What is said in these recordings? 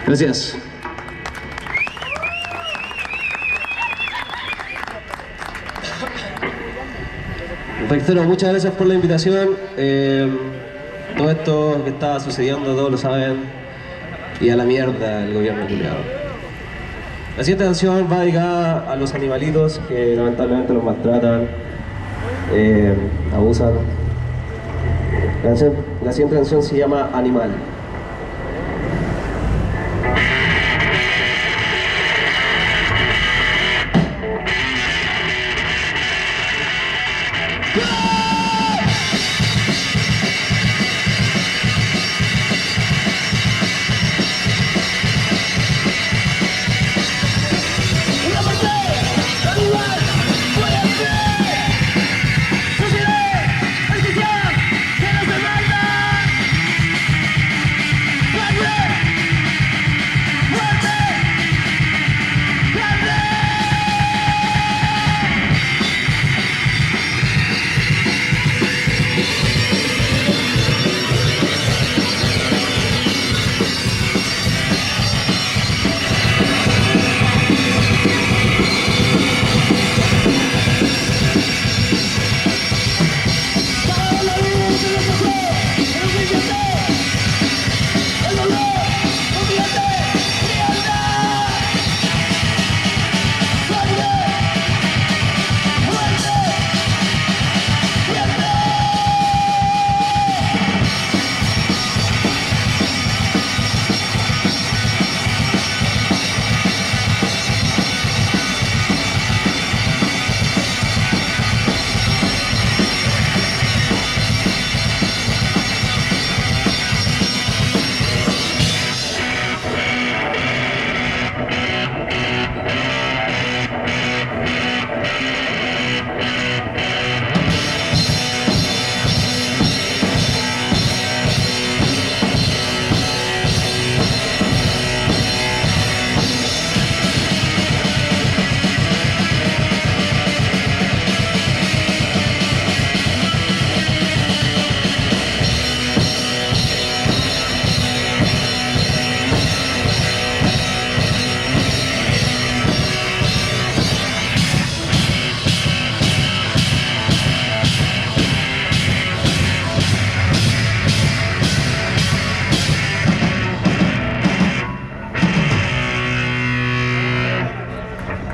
Gracias. Reitero, muchas gracias por la invitación. Todo esto que está sucediendo, todos lo saben. Y a la mierda el gobierno culiado. La siguiente canción va dedicada a los animalitos que lamentablemente los maltratan, abusan. La siguiente canción se llama Animal.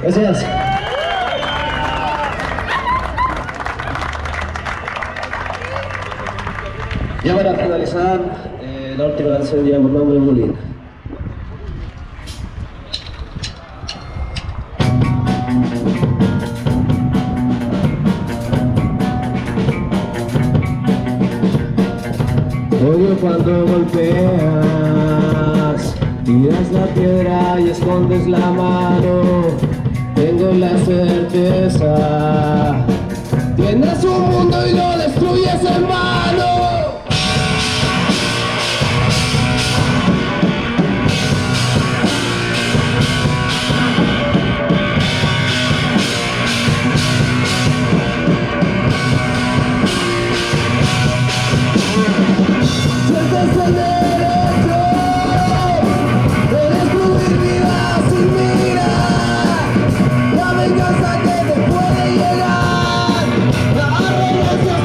Gracias. Ya para finalizar, la última canción lleva por nombre Molina. Odio cuando golpeas, tiras la piedra y escondes la mano. Tengo la certeza, tienes un mundo y lo destruyes en vano. Sientes el derecho de destruir vidas sin mirar. La venganza que te puede llegar, la arrogancia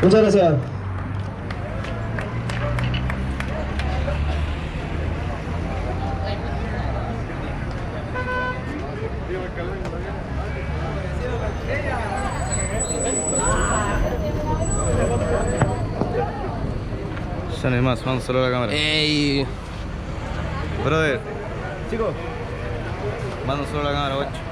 Muchas gracias. Ya no hay más, vamos solo a la cámara. Ey. Brother. Chicos. Mando solo a la cámara, guacho.